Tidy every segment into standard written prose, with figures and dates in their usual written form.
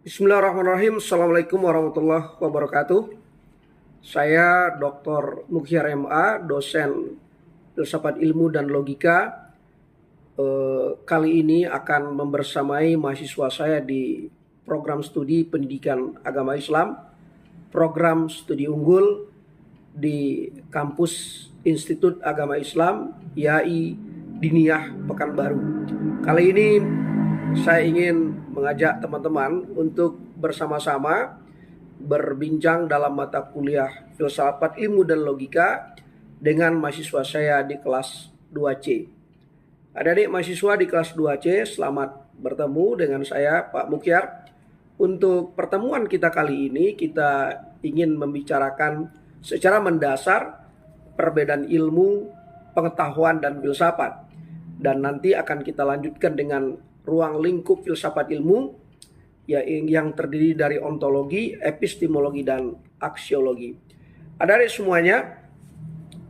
Bismillahirrahmanirrahim. Assalamualaikum warahmatullahi wabarakatuh. Saya Dr. Mukhyar MA, dosen filsafat ilmu dan logika. Kali ini akan membersamai mahasiswa saya di program studi pendidikan agama Islam, program studi unggul di kampus Institut Agama Islam YAI Diniyah Pekanbaru. Kali ini saya ingin mengajak teman-teman untuk bersama-sama berbincang dalam mata kuliah filsafat ilmu dan logika dengan mahasiswa saya di kelas 2C. Adik-adik mahasiswa di kelas 2C, selamat bertemu dengan saya Pak Mukhyar. Untuk pertemuan kita kali ini kita ingin membicarakan secara mendasar perbedaan ilmu, pengetahuan, dan filsafat. Dan nanti akan kita lanjutkan dengan ruang lingkup filsafat ilmu yang terdiri dari ontologi, epistemologi, dan aksiologi. Adik-adik semuanya,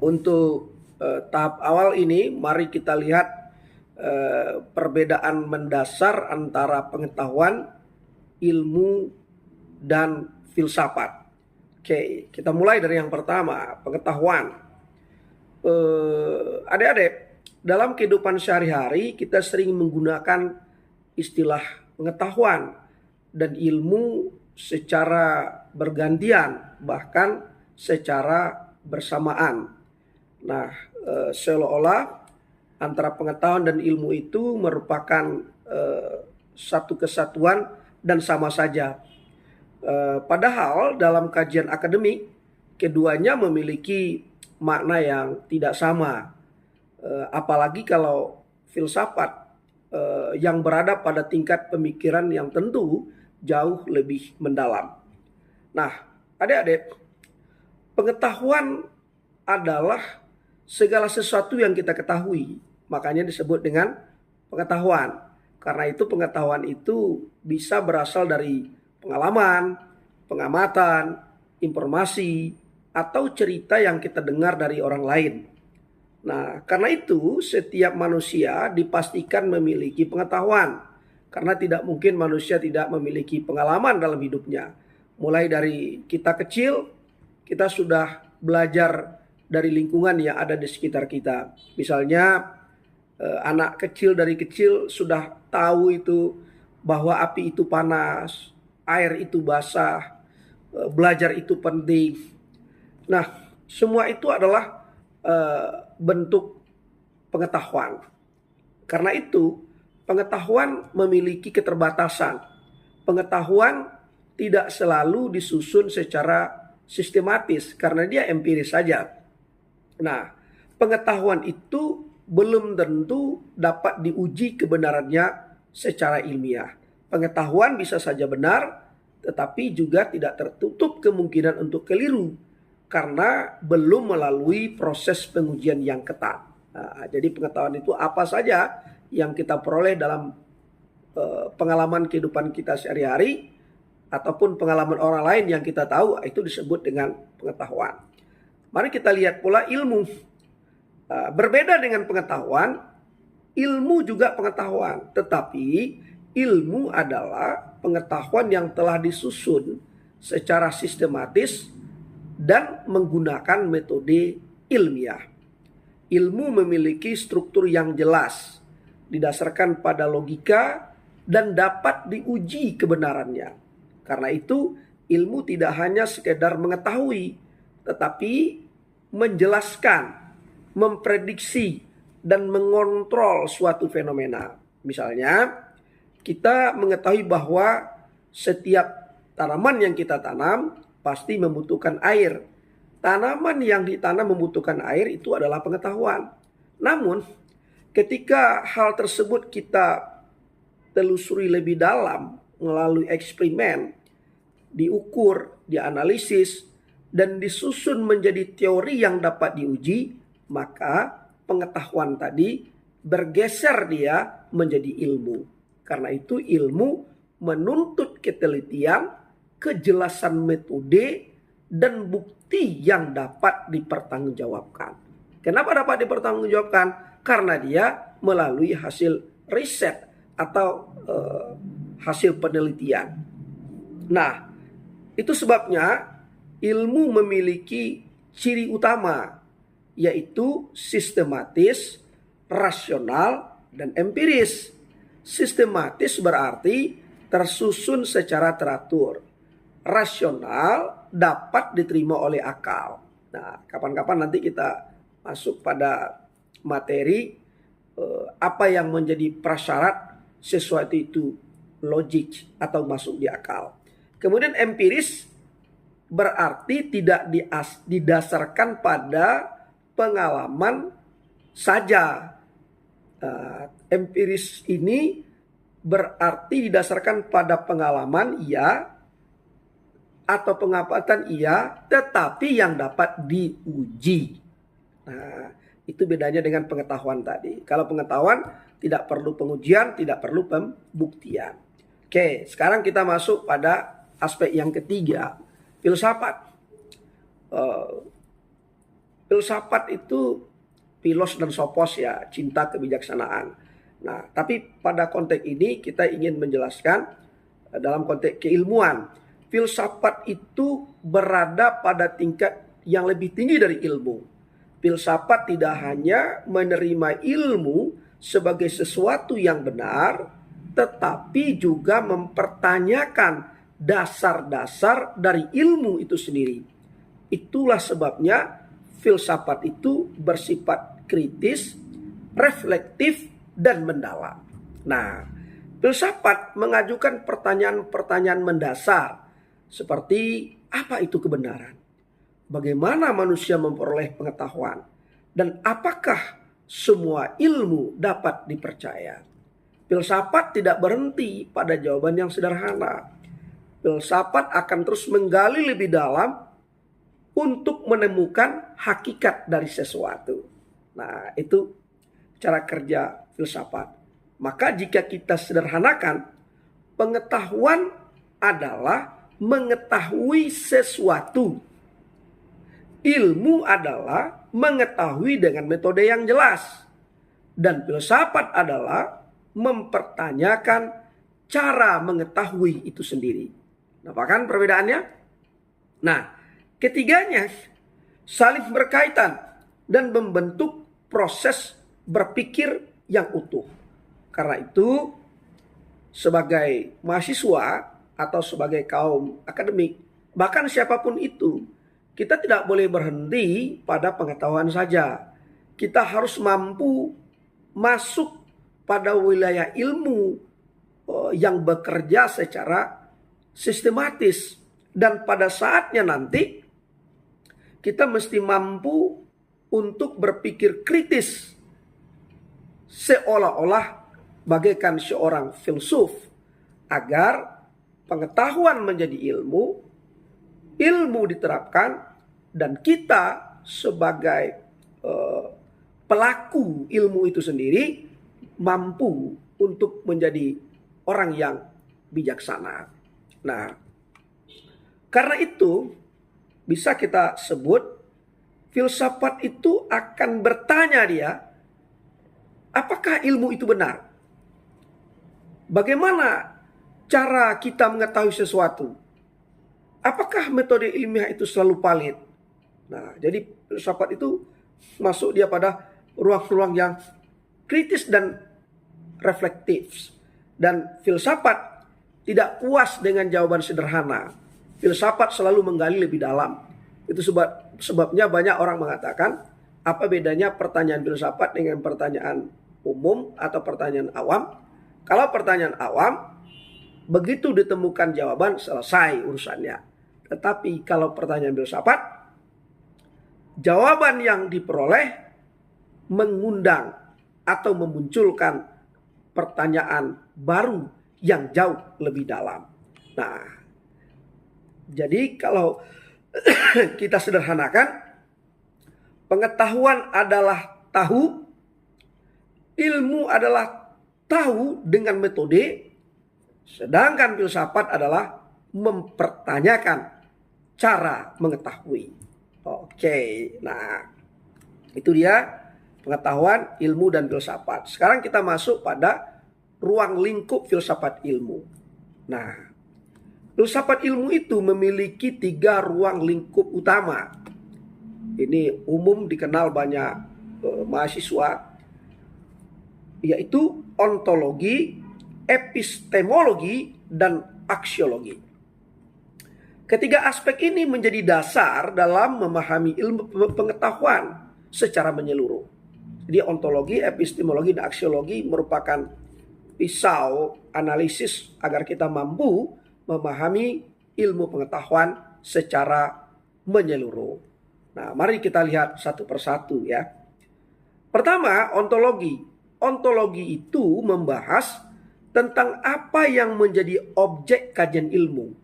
untuk tahap awal ini mari kita lihat perbedaan mendasar antara pengetahuan, ilmu, dan filsafat. Oke, kita mulai dari yang pertama, pengetahuan. Adik-adik, dalam kehidupan sehari-hari kita sering menggunakan istilah pengetahuan dan ilmu secara bergantian, bahkan secara bersamaan. Nah, seolah-olah antara pengetahuan dan ilmu itu merupakan satu kesatuan dan sama saja. Padahal dalam kajian akademik, keduanya memiliki makna yang tidak sama. Apalagi kalau filsafat yang berada pada tingkat pemikiran yang tentu jauh lebih mendalam. Nah, adik-adik, pengetahuan adalah segala sesuatu yang kita ketahui. Makanya disebut dengan pengetahuan. Karena itu pengetahuan itu bisa berasal dari pengalaman, pengamatan, informasi, atau cerita yang kita dengar dari orang lain. Nah, karena itu setiap manusia dipastikan memiliki pengetahuan. Karena tidak mungkin manusia tidak memiliki pengalaman dalam hidupnya. Mulai dari kita kecil, kita sudah belajar dari lingkungan yang ada di sekitar kita. Misalnya, anak kecil dari kecil sudah tahu itu bahwa api itu panas, air itu basah, belajar itu penting. Nah, semua itu adalah bentuk pengetahuan. Karena itu, pengetahuan memiliki keterbatasan. Pengetahuan tidak selalu disusun secara sistematis karena dia empiris saja. Nah, pengetahuan itu belum tentu dapat diuji kebenarannya secara ilmiah. Pengetahuan bisa saja benar, tetapi juga tidak tertutup kemungkinan untuk keliru karena belum melalui proses pengujian yang ketat. Nah, jadi pengetahuan itu apa saja yang kita peroleh dalam pengalaman kehidupan kita sehari-hari ataupun pengalaman orang lain yang kita tahu, itu disebut dengan pengetahuan. Mari kita lihat pula ilmu. Berbeda dengan pengetahuan, ilmu juga pengetahuan. Tetapi ilmu adalah pengetahuan yang telah disusun secara sistematis dan menggunakan metode ilmiah. Ilmu memiliki struktur yang jelas, didasarkan pada logika dan dapat diuji kebenarannya. Karena itu, ilmu tidak hanya sekedar mengetahui, tetapi menjelaskan, memprediksi, dan mengontrol suatu fenomena. Misalnya, kita mengetahui bahwa setiap tanaman yang kita tanam pasti membutuhkan air. Tanaman yang ditanam membutuhkan air itu adalah pengetahuan. Namun, ketika hal tersebut kita telusuri lebih dalam melalui eksperimen, diukur, dianalisis, dan disusun menjadi teori yang dapat diuji, maka pengetahuan tadi bergeser dia menjadi ilmu. Karena itu ilmu menuntut ketelitian, kejelasan metode, dan bukti yang dapat dipertanggungjawabkan. Kenapa dapat dipertanggungjawabkan? Karena dia melalui hasil riset atau hasil penelitian. Nah, itu sebabnya ilmu memiliki ciri utama, yaitu sistematis, rasional, dan empiris. Sistematis berarti tersusun secara teratur. Rasional dapat diterima oleh akal. Nah, kapan-kapan nanti kita masuk pada materi apa yang menjadi prasyarat sesuatu itu logik atau masuk di akal. Kemudian empiris berarti tidak didasarkan pada pengalaman saja. Empiris ini berarti didasarkan pada pengalaman iya atau pengamatan iya, tetapi yang dapat diuji. Nah, itu bedanya dengan pengetahuan tadi. Kalau pengetahuan tidak perlu pengujian, tidak perlu pembuktian. Oke, sekarang kita masuk pada aspek yang ketiga, filsafat. Filsafat itu philos dan sophos ya, cinta kebijaksanaan. Nah, tapi pada konteks ini kita ingin menjelaskan dalam konteks keilmuan. Filsafat itu berada pada tingkat yang lebih tinggi dari ilmu. Filsafat tidak hanya menerima ilmu sebagai sesuatu yang benar, tetapi juga mempertanyakan dasar-dasar dari ilmu itu sendiri. Itulah sebabnya filsafat itu bersifat kritis, reflektif, dan mendalam. Nah, filsafat mengajukan pertanyaan-pertanyaan mendasar seperti apa itu kebenaran? Bagaimana manusia memperoleh pengetahuan? Dan apakah semua ilmu dapat dipercaya? Filsafat tidak berhenti pada jawaban yang sederhana. Filsafat akan terus menggali lebih dalam untuk menemukan hakikat dari sesuatu. Nah, itu cara kerja filsafat. Maka jika kita sederhanakan, pengetahuan adalah mengetahui sesuatu. Ilmu adalah mengetahui dengan metode yang jelas. Dan filsafat adalah mempertanyakan cara mengetahui itu sendiri. Nampak kan perbedaannya? Nah, ketiganya saling berkaitan dan membentuk proses berpikir yang utuh. Karena itu, sebagai mahasiswa atau sebagai kaum akademik, bahkan siapapun itu, kita tidak boleh berhenti pada pengetahuan saja. Kita harus mampu masuk pada wilayah ilmu yang bekerja secara sistematis. Dan pada saatnya nanti, kita mesti mampu untuk berpikir kritis. Seolah-olah bagaikan seorang filsuf. Agar pengetahuan menjadi ilmu, ilmu diterapkan, dan kita sebagai pelaku ilmu itu sendiri mampu untuk menjadi orang yang bijaksana. Nah, karena itu bisa kita sebut filsafat itu akan bertanya dia, apakah ilmu itu benar? Bagaimana cara kita mengetahui sesuatu? Apakah metode ilmiah itu selalu valid? Nah, jadi filsafat itu masuk dia pada ruang-ruang yang kritis dan reflektif. Dan filsafat tidak puas dengan jawaban sederhana. Filsafat selalu menggali lebih dalam. Itu sebabnya banyak orang mengatakan, apa bedanya pertanyaan filsafat dengan pertanyaan umum atau pertanyaan awam? Kalau pertanyaan awam, begitu ditemukan jawaban, selesai urusannya. Tetapi kalau pertanyaan filsafat, jawaban yang diperoleh mengundang atau memunculkan pertanyaan baru yang jauh lebih dalam. Nah, jadi kalau kita sederhanakan, pengetahuan adalah tahu, ilmu adalah tahu dengan metode, sedangkan filsafat adalah mempertanyakan cara mengetahui. Oke, nah itu dia pengetahuan, ilmu, dan filsafat. Sekarang kita masuk pada ruang lingkup filsafat ilmu. Nah, Filsafat ilmu itu memiliki 3 ruang lingkup utama. Ini umum dikenal banyak mahasiswa, yaitu ontologi, epistemologi, dan aksiologi. Ketiga aspek ini menjadi dasar dalam memahami ilmu pengetahuan secara menyeluruh. Jadi ontologi, epistemologi, dan aksiologi merupakan pisau analisis agar kita mampu memahami ilmu pengetahuan secara menyeluruh. Nah, mari kita lihat satu persatu ya. Pertama, ontologi. Ontologi itu membahas tentang apa yang menjadi objek kajian ilmu.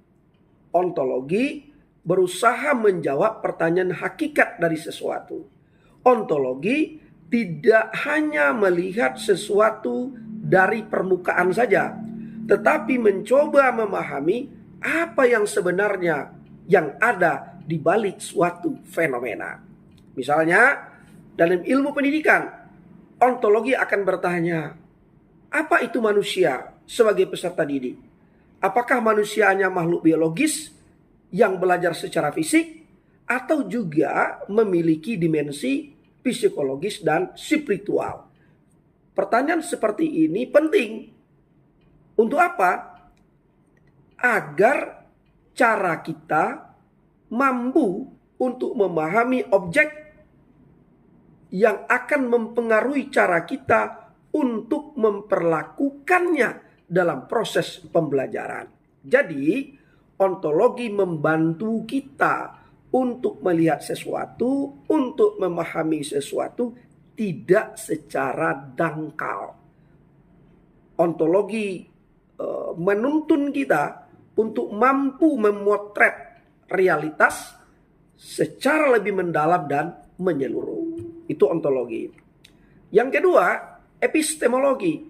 Ontologi berusaha menjawab pertanyaan hakikat dari sesuatu. Ontologi tidak hanya melihat sesuatu dari permukaan saja, tetapi mencoba memahami apa yang sebenarnya yang ada di balik suatu fenomena. Misalnya, dalam ilmu pendidikan, ontologi akan bertanya, apa itu manusia sebagai peserta didik? Apakah manusia hanya makhluk biologis yang belajar secara fisik, atau juga memiliki dimensi psikologis dan spiritual? Pertanyaan seperti ini penting. Untuk apa? Agar cara kita mampu untuk memahami objek yang akan mempengaruhi cara kita untuk memperlakukannya dalam proses pembelajaran. Jadi, ontologi membantu kita untuk melihat sesuatu, untuk memahami sesuatu tidak secara dangkal. Ontologi menuntun kita untuk mampu memotret realitas secara lebih mendalam dan menyeluruh. Itu ontologi. Yang kedua, epistemologi.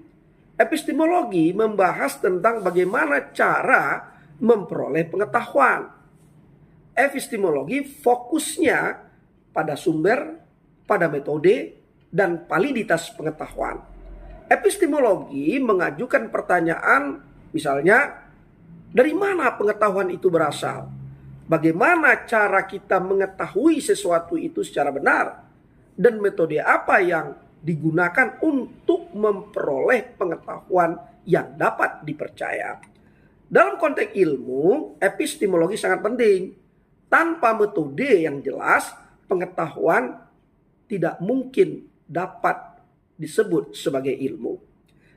Epistemologi membahas tentang bagaimana cara memperoleh pengetahuan. Epistemologi fokusnya pada sumber, pada metode, dan validitas pengetahuan. Epistemologi mengajukan pertanyaan, misalnya, dari mana pengetahuan itu berasal? Bagaimana cara kita mengetahui sesuatu itu secara benar? Dan metode apa yang digunakan untuk memperoleh pengetahuan yang dapat dipercaya? Dalam konteks ilmu, epistemologi sangat penting. Tanpa metode yang jelas, pengetahuan tidak mungkin dapat disebut sebagai ilmu.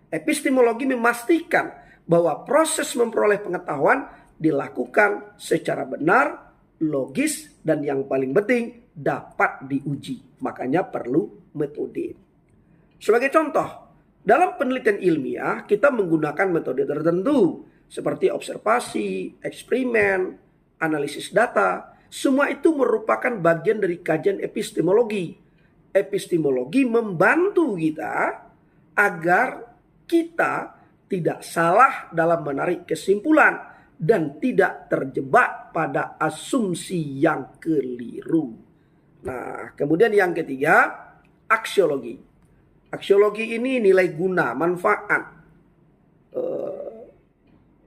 Epistemologi memastikan bahwa proses memperoleh pengetahuan dilakukan secara benar, logis, dan yang paling penting dapat diuji. Makanya perlu metode. Sebagai contoh, dalam penelitian ilmiah kita menggunakan metode tertentu seperti observasi, eksperimen, analisis data. Semua itu merupakan bagian dari kajian epistemologi. Epistemologi membantu kita agar kita tidak salah dalam menarik kesimpulan dan tidak terjebak pada asumsi yang keliru. Nah, kemudian yang ketiga, aksiologi. Aksiologi ini nilai guna, manfaat.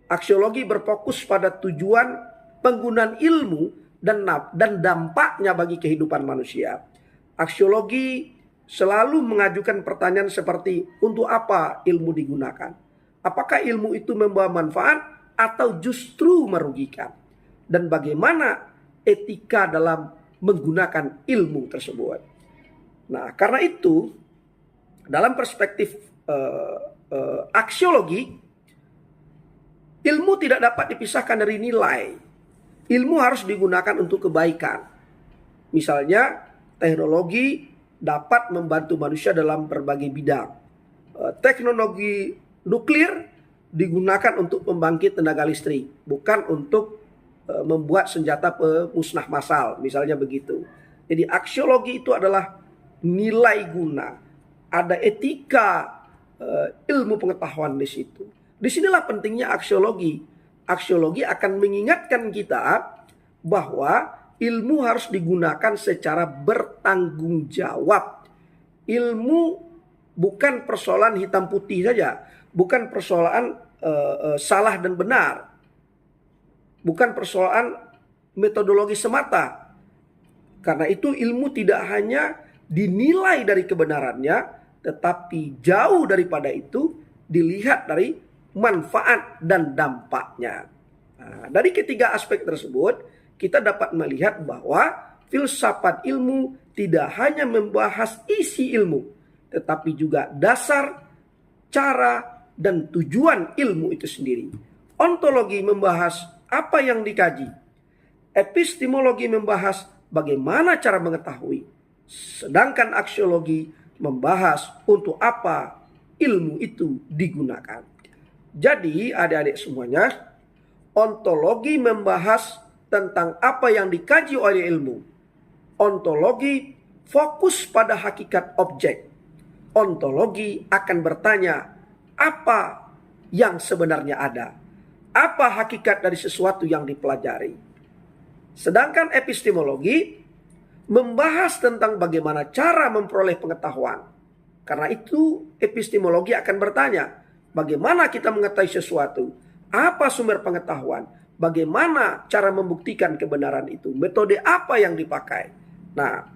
Aksiologi berfokus pada tujuan penggunaan ilmu dan dampaknya bagi kehidupan manusia. Aksiologi selalu mengajukan pertanyaan seperti, untuk apa ilmu digunakan? Apakah ilmu itu membawa manfaat atau justru merugikan? Dan bagaimana etika dalam menggunakan ilmu tersebut? Nah, karena itu, dalam perspektif aksiologi, ilmu tidak dapat dipisahkan dari nilai. Ilmu harus digunakan untuk kebaikan. Misalnya, teknologi dapat membantu manusia dalam berbagai bidang. Teknologi nuklir digunakan untuk membangkit tenaga listrik, bukan untuk membuat senjata pemusnah massal, misalnya begitu. Jadi aksiologi itu adalah nilai guna. Ada etika ilmu pengetahuan di situ. Disinilah pentingnya aksiologi. Aksiologi akan mengingatkan kita bahwa ilmu harus digunakan secara bertanggung jawab. Ilmu bukan persoalan hitam putih saja, bukan persoalan salah dan benar. bukan persoalan metodologi semata. Karena itu ilmu tidak hanya dinilai dari kebenarannya, tetapi jauh daripada itu dilihat dari manfaat dan dampaknya. Nah, dari ketiga aspek tersebut, kita dapat melihat bahwa filsafat ilmu tidak hanya membahas isi ilmu, tetapi juga dasar, cara, dan tujuan ilmu itu sendiri. Ontologi membahas apa yang dikaji. Epistemologi membahas bagaimana cara mengetahui. Sedangkan aksiologi membahas untuk apa ilmu itu digunakan. Jadi adik-adik semuanya, ontologi membahas tentang apa yang dikaji oleh ilmu. Ontologi fokus pada hakikat objek. Ontologi akan bertanya apa yang sebenarnya ada. Apa hakikat dari sesuatu yang dipelajari. Sedangkan epistemologi membahas tentang bagaimana cara memperoleh pengetahuan. Karena itu epistemologi akan bertanya, bagaimana kita mengetahui sesuatu? Apa sumber pengetahuan? Bagaimana cara membuktikan kebenaran itu? Metode apa yang dipakai? Nah,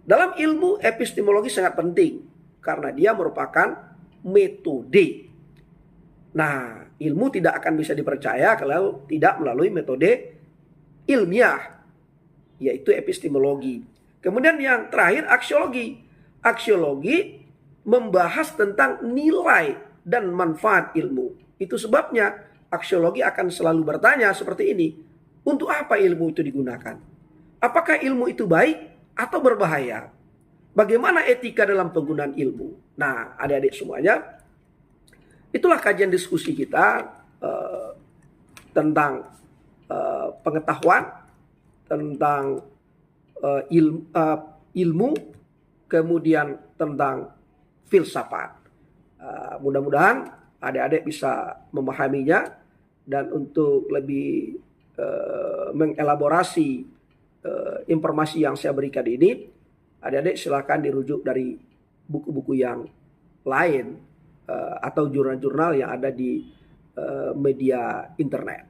dalam ilmu epistemologi sangat penting karena dia merupakan metode. Nah, ilmu tidak akan bisa dipercaya kalau tidak melalui metode ilmiah, yaitu epistemologi. Kemudian yang terakhir aksiologi. Aksiologi membahas tentang nilai dan manfaat ilmu. Itu sebabnya aksiologi akan selalu bertanya seperti ini. Untuk apa ilmu itu digunakan? Apakah ilmu itu baik atau berbahaya? Bagaimana etika dalam penggunaan ilmu? Nah, adik-adik semuanya, itulah kajian diskusi kita tentang pengetahuan, tentang ilmu, kemudian tentang filsafat. Mudah-mudahan adik-adik bisa memahaminya, dan untuk lebih mengelaborasi informasi yang saya berikan ini, adik-adik silakan dirujuk dari buku-buku yang lain atau jurnal-jurnal yang ada di media internet.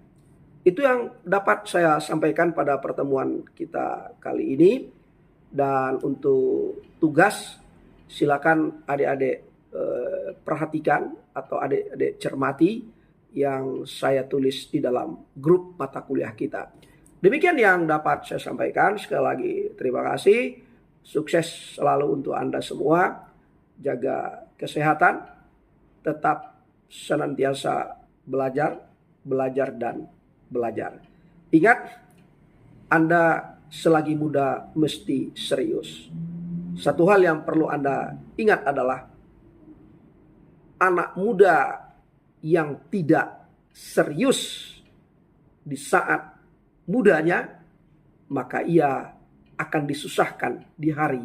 Itu yang dapat saya sampaikan pada pertemuan kita kali ini. Dan untuk tugas, silakan adik-adik perhatikan atau adik-adik cermati yang saya tulis di dalam grup mata kuliah kita. Demikian yang dapat saya sampaikan. Sekali lagi terima kasih. Sukses selalu untuk Anda semua. Jaga kesehatan. Tetap senantiasa belajar dan belajar. Ingat, Anda selagi muda mesti serius. Satu hal yang perlu Anda ingat adalah anak muda yang tidak serius di saat mudanya, maka ia akan disusahkan di hari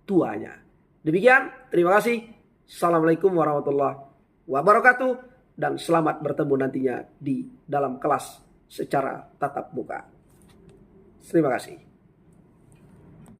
tuanya. Demikian, terima kasih. Assalamualaikum warahmatullahi wabarakatuh, dan selamat bertemu nantinya di dalam kelas secara tatap muka. Terima kasih.